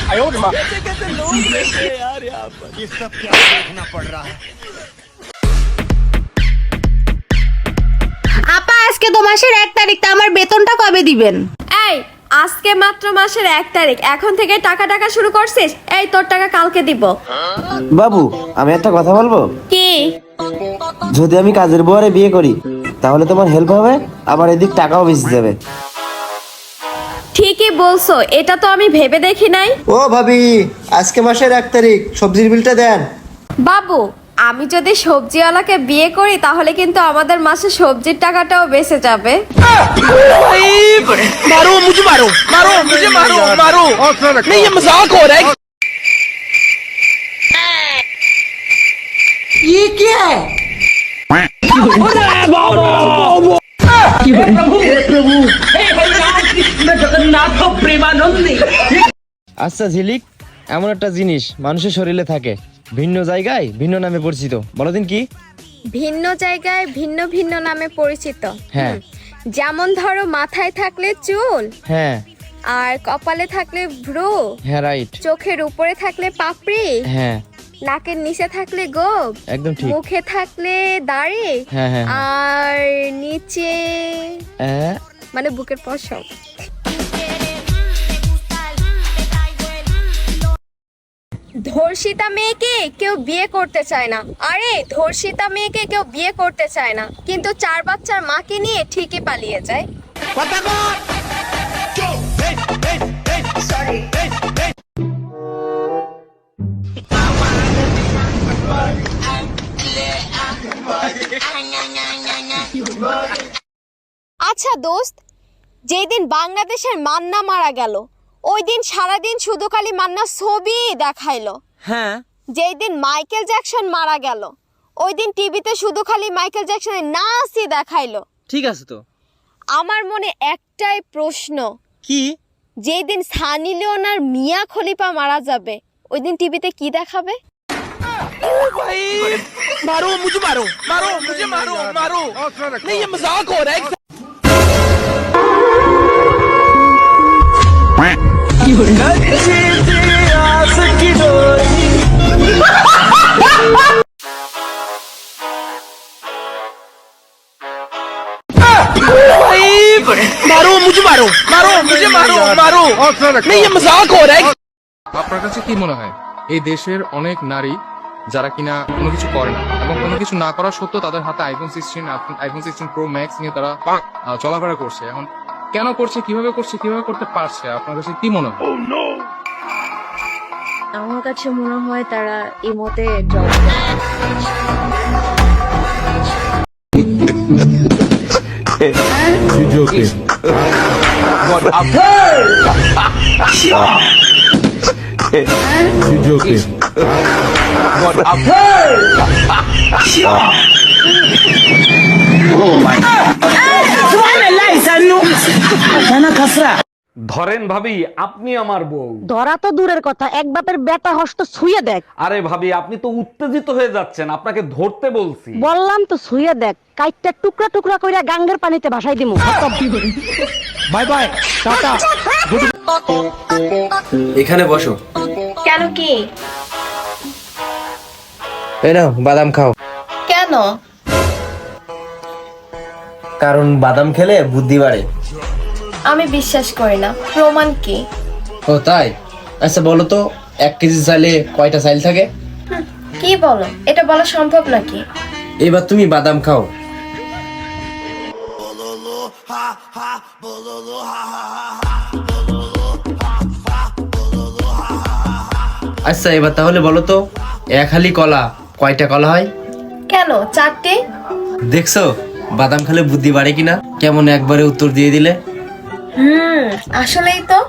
कैसे लोग रहते हैं यार यहाँ पर। ये सब क्या देखना पड़ रहा है। আপা আজকে তো মাসের 1 তারিখ, তা আমার বেতনটা কবে দিবেন? এই আজকে মাত্র মাসের 1 তারিখ, এখন থেকে টাকা শুরু করছিস? এই তোর টাকা কালকে দিব। বাবু আমি একটা কথা বলবো। কি? যদি আমি কাজের বুয়ারে বিয়ে করি তাহলে তোমার হেল্প হবে, আবার এদিক টাকাও বেশি যাবে। ঠিকই বলছো, এটা তো আমি ভেবে দেখি নাই। ও ভাবি, আজকে মাসের 1 তারিখ, সবজির বিলটা দেন। বাবু আমি যদি সবজিওয়ালাকে বিয়ে করি তাহলে কিন্তু আমাদের মাসে সবজির টাকাটাও বেঁচে যাবে। मारो मुझे, मारो मारो मुझे, मारो मारो। नहीं ये मजाक हो रहा है। ये क्या है? আচ্ছা ঝিলিক, এমন একটা জিনিস মানুষের শরীরে থাকে, ভিন্ন জায়গায় ভিন্ন নামে পরিচিত, বলো দিন কি? ভিন্ন জায়গায় ভিন্ন ভিন্ন নামে পরিচিত। হ্যাঁ। যেমন ধরো মাথায় থাকলে চুল, হ্যাঁ আর কপালে থাকলে ভ্রু, হ্যাঁ রাইট, চোখের উপরে থাকলে পাপড়ি, হ্যাঁ নাকের নিচে থাকলে গোপ, একদম ঠিক। মুখে থাকলে দাড়ি, হ্যাঁ হ্যাঁ আর নিচে হ্যাঁ। মানে বুকের পশম। ধর্ষিতা মেয়েকে কেউ বিয়ে করতে চায় না। আরে ধর্ষিতা মেয়েকে কেউ বিয়ে করতে চায় না, কিন্তু 4 বাচ্চার মাকে নিয়ে ঠিকই পালিয়ে যায়। আচ্ছা দোস্ত, যেই দিন বাংলাদেশের মান্না মারা গেল ওই দিন সারাদিন শুধু খালি মান্না ছবি দেখাইলো। হ্যাঁ। যেই দিন মাইকেল জ্যাকসন মারা গেল ওই দিন টিভিতে শুধু খালি মাইকেল জ্যাকসনের নাচই দেখাইলো। ঠিক আছে তো। আমার মনে একটাই প্রশ্ন, কি? যেই দিন সানি লিওন আর মিয়া খলিফা মারা যাবে ওই দিন টিভিতে কি দেখাবে? मारो मुझे, मारो मारो मुझे, मारो मारो। नहीं ये मजाक हो रहा है। मारो मुझे, मारो मारो मुझे, मारो मारो। नहीं ये मजाक हो रहा है। আপনার কাছে কি মনে হয় এই দেশের অনেক নারী যারা কিনা কোনো কিছু করে না এবং কোনো কিছু না করা সত্ত্বেও তাদের হাতে আইফোন 16 প্রো ম্যাক্স নিয়ে তারা চলাফেরা করছে, এখন কেন করছে, কিভাবে করছে, কিভাবে করতে পারছে, আপনার কাছে কি মনে হয়? আমার কাছে মনে হয় তারা ইমোতে জব ধরেন ভাবি, আপনি আমার বউ। ধরা তো দূরের কথা, এক বাপের বেটা হস্ত ছুঁয়ে দেখ। আরে ভাবি, আপনি তো উত্তেজিত হয়ে যাচ্ছেন, আপনাকে ধরতে বলছি। বললাম তো ছুঁয়ে দেখ, কাইটটা টুকরা টুকরা কইরা গাঙ্গের পানিতে ভাসাই দিমু। Bye bye tata. এখানে বসো। কেন? কি? এই নাও বাদাম খাও। কেন? কারণ বাদাম খেলে বুদ্ধি বাড়ে। আমি বিশ্বাস করি না, প্রমাণ কি? ও তাই? আচ্ছা বলো তো, 1 কেজি চাইলে কয়টা চাইল থাকে? কি বলো, এটা বলা সম্ভব নাকি? এবার তুমি বাদাম খাও। আচ্ছা এবার তাহলে বলো তো, 1 হালি কলা কয়টা কলা হয়? কেন 4টে? দেখছো বাদাম খেলে বুদ্ধি বাড়ে কিনা, কেমন একবারে উত্তর দিয়ে দিলে। আসলেই তো।